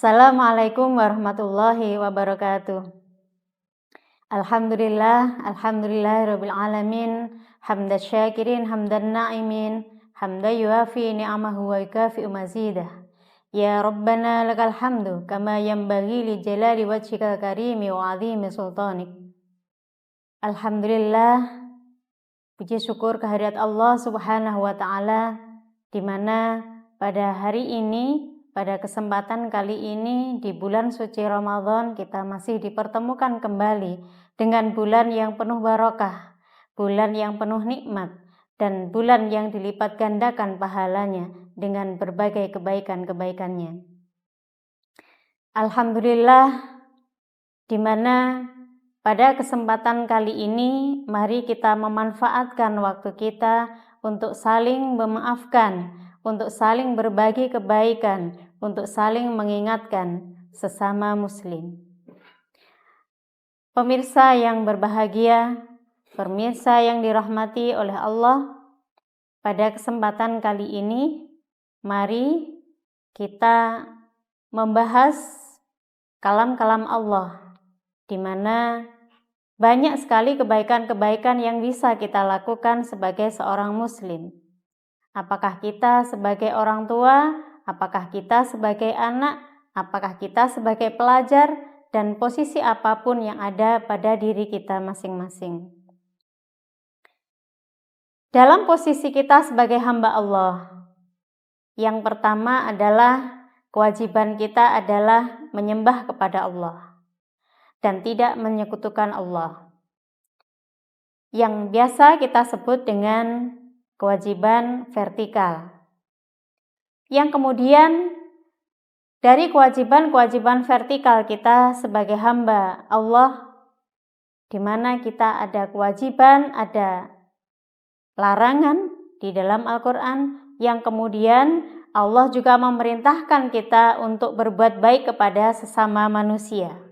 Assalamualaikum warahmatullahi wabarakatuh. Alhamdulillahirabbil alamin, hamdasy syakirin hamdan na'imin, hamdan yuafi ni'amahu wa yukafi'u mazidah. Ya Rabbana lakal hamdu kama yanbaghi li jalali wajhikal karimi wa 'azimi sultanik. Alhamdulillah, puji syukur kehadirat Allah Subhanahu wa taala, di mana pada hari ini, pada kesempatan kali ini di bulan suci Ramadan kita masih dipertemukan kembali dengan bulan yang penuh barokah, bulan yang penuh nikmat, dan bulan yang dilipat gandakan pahalanya dengan berbagai kebaikan-kebaikannya. Alhamdulillah, di mana pada kesempatan kali ini mari kita memanfaatkan waktu kita untuk saling memaafkan, untuk saling berbagi kebaikan, untuk saling mengingatkan sesama muslim. Pemirsa yang berbahagia, pemirsa yang dirahmati oleh Allah, pada kesempatan kali ini mari kita membahas kalam-kalam Allah, di mana banyak sekali kebaikan-kebaikan yang bisa kita lakukan sebagai seorang muslim. Apakah kita sebagai orang tua, apakah kita sebagai anak, apakah kita sebagai pelajar, dan posisi apapun yang ada pada diri kita masing-masing. Dalam posisi kita sebagai hamba Allah, yang pertama adalah kewajiban kita adalah menyembah kepada Allah dan tidak menyekutukan Allah, yang biasa kita sebut dengan kewajiban vertikal. Yang kemudian dari kewajiban-kewajiban vertikal kita sebagai hamba Allah, di mana kita ada kewajiban, ada larangan di dalam Al-Quran, yang kemudian Allah juga memerintahkan kita untuk berbuat baik kepada sesama manusia.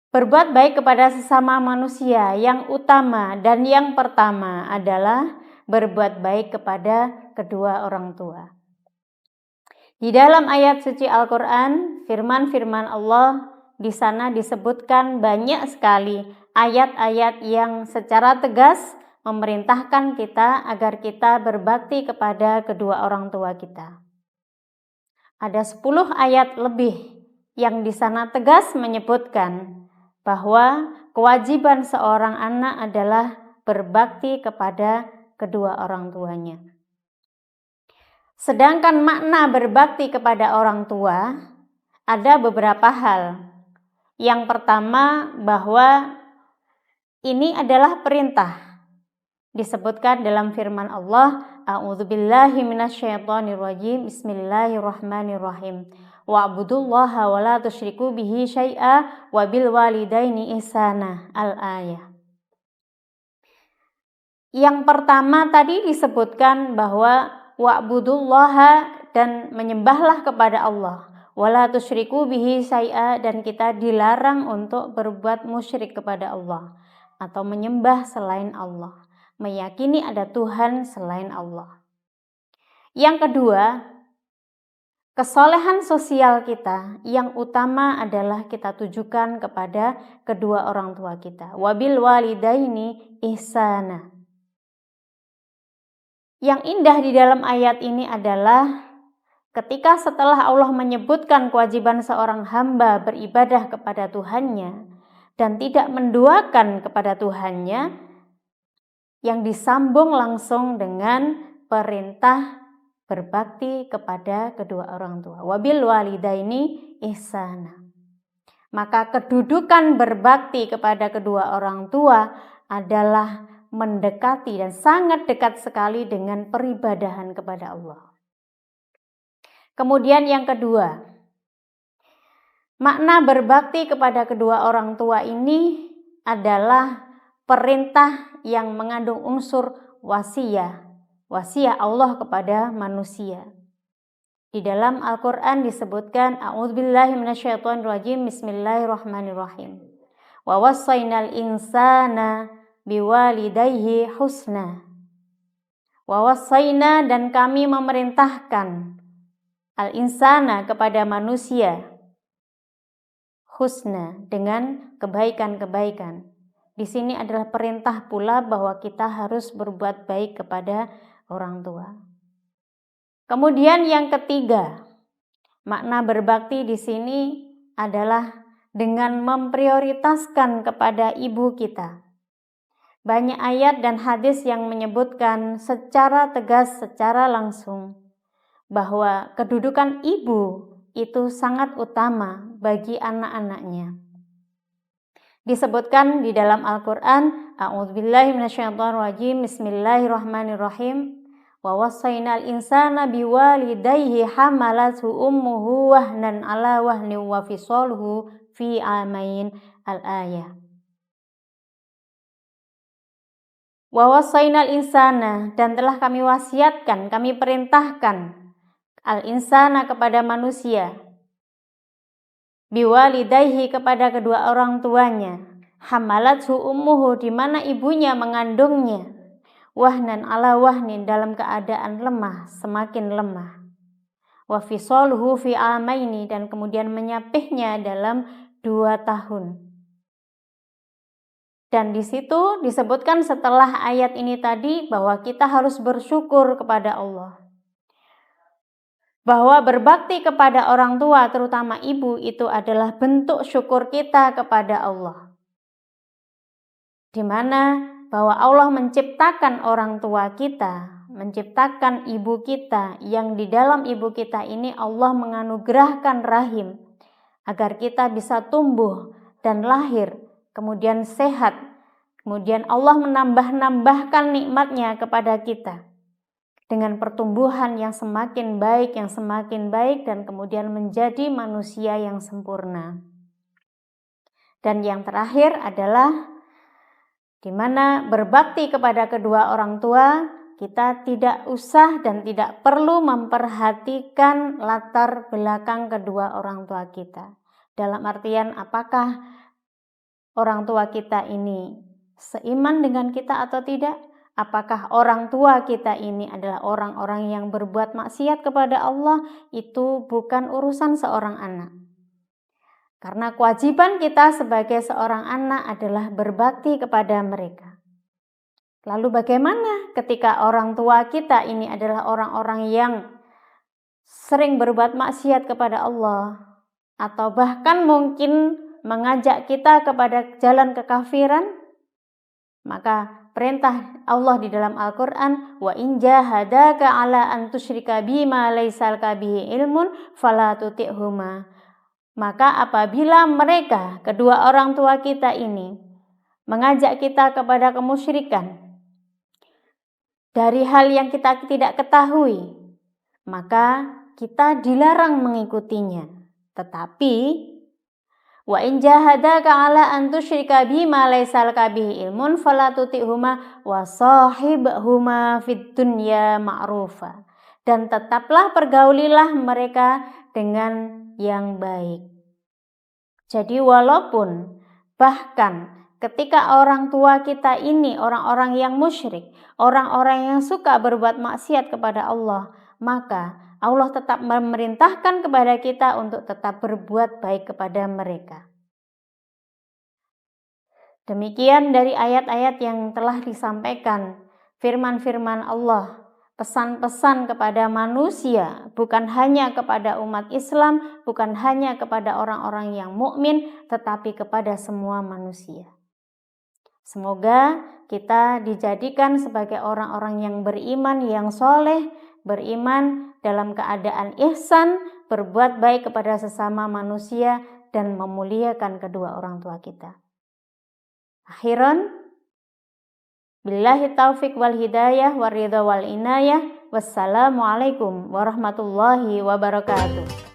Berbuat baik kepada sesama manusia yang utama dan yang pertama adalah berbuat baik kepada kedua orang tua. Di dalam ayat suci Al-Quran, firman-firman Allah di sana disebutkan banyak sekali ayat-ayat yang secara tegas memerintahkan kita agar kita berbakti kepada kedua orang tua kita. Ada 10 ayat lebih yang di sana tegas menyebutkan bahwa kewajiban seorang anak adalah berbakti kepada kedua orang tuanya. Sedangkan makna berbakti kepada orang tua ada beberapa hal. Yang pertama, bahwa ini adalah perintah. Disebutkan dalam firman Allah, A'udzubillahi minasyaitonirrajim, Bismillahirrahmanirrahim. Wa'budullaha wa la tusyriku bihi syai'a wa bil walidaini ihsana. Al-ayah. Yang pertama tadi disebutkan bahwa wa'budullaha, dan menyembahlah kepada Allah, wa la tusyriku bihi syai'a, dan kita dilarang untuk berbuat musyrik kepada Allah atau menyembah selain Allah, meyakini ada Tuhan selain Allah. Yang kedua, kesolehan sosial kita yang utama adalah kita tujukan kepada kedua orang tua kita. Wabil walidaini ihsana. Yang indah di dalam ayat ini adalah ketika setelah Allah menyebutkan kewajiban seorang hamba beribadah kepada Tuhannya dan tidak menduakan kepada Tuhannya, yang disambung langsung dengan perintah berbakti kepada kedua orang tua. Wabil walidaini ihsana. Maka kedudukan berbakti kepada kedua orang tua adalah mendekati dan sangat dekat sekali dengan peribadahan kepada Allah. Kemudian yang kedua, makna berbakti kepada kedua orang tua ini adalah perintah yang mengandung unsur wasiat Allah kepada manusia. Di dalam Al-Quran disebutkan, A'udzubillahi minasyaitonirrajim, Bismillahirrahmanirrahim. Wa wassaynal insana biwalidayhi husna. Wa wassayna, dan kami memerintahkan al-insana kepada manusia husna dengan kebaikan-kebaikan. Di sini adalah perintah pula bahwa kita harus berbuat baik kepada orang tua. Kemudian yang ketiga, makna berbakti di sini adalah dengan memprioritaskan kepada ibu kita. Banyak ayat dan hadis yang menyebutkan secara tegas, secara langsung bahwa kedudukan ibu itu sangat utama bagi anak-anaknya. Disebutkan di dalam Al-Quran, A'udzubillahi minasyaitonirrajim, Bismillahirrahmanirrahim, wa wassaynal insana biwalidayhi hamalathu ummuhu wahnan ala wahnin wa fisaluhu fi amain. Al-ayah. Wa wassaynal insana, dan telah kami wasiatkan, kami perintahkan al-insana kepada manusia, biwalidayhi kepada kedua orang tuanya, hamalathu ummuhu di mana ibunya mengandungnya, wahnan ala wahnin dalam keadaan lemah, semakin lemah, wa fisaluhu fi amaini dan kemudian menyapihnya dalam 2 tahun. Dan di situ disebutkan setelah ayat ini tadi bahwa kita harus bersyukur kepada Allah. Bahwa berbakti kepada orang tua, terutama ibu, itu adalah bentuk syukur kita kepada Allah. Di mana bahwa Allah menciptakan orang tua kita, menciptakan ibu kita, yang di dalam ibu kita ini Allah menganugerahkan rahim agar kita bisa tumbuh dan lahir, kemudian sehat. Kemudian Allah menambahkan nikmatnya kepada kita dengan pertumbuhan yang semakin baik, dan kemudian menjadi manusia yang sempurna. Dan yang terakhir adalah di mana berbakti kepada kedua orang tua, kita tidak usah dan tidak perlu memperhatikan latar belakang kedua orang tua kita. Dalam artian apakah orang tua kita ini seiman dengan kita atau tidak? Apakah orang tua kita ini adalah orang-orang yang berbuat maksiat kepada Allah? Itu bukan urusan seorang anak. Karena kewajiban kita sebagai seorang anak adalah berbakti kepada mereka. Lalu bagaimana ketika orang tua kita ini adalah orang-orang yang sering berbuat maksiat kepada Allah, atau bahkan mungkin mengajak kita kepada jalan kekafiran? Maka perintah Allah di dalam Al-Quran, wa in jahadaka ala an tusyrika bima laisa laka bihi ilmun fala tuti'huma. Maka apabila mereka, kedua orang tua kita ini, mengajak kita kepada kemusyrikan dari hal yang kita tidak ketahui, maka kita dilarang mengikutinya. Tetapi wa in jahadaka ala an tusyrika bima laisa laka bihi ilmun fala tuti'huma wa sahibhuma fid dunya ma'rufa. Dan tetaplah pergaulilah mereka dengan yang baik. Jadi walaupun bahkan ketika orang tua kita ini orang-orang yang musyrik, orang-orang yang suka berbuat maksiat kepada Allah, maka Allah tetap memerintahkan kepada kita untuk tetap berbuat baik kepada mereka. Demikian dari ayat-ayat yang telah disampaikan, firman-firman Allah, pesan-pesan kepada manusia, bukan hanya kepada umat Islam, bukan hanya kepada orang-orang yang mukmin, tetapi kepada semua manusia. Semoga kita dijadikan sebagai orang-orang yang beriman, yang soleh, beriman dalam keadaan ihsan, berbuat baik kepada sesama manusia, dan memuliakan kedua orang tua kita. Akhiran, billahi taufik wal hidayah wa ridha wal inayah. Wassalamualaikum warahmatullahi wabarakatuh.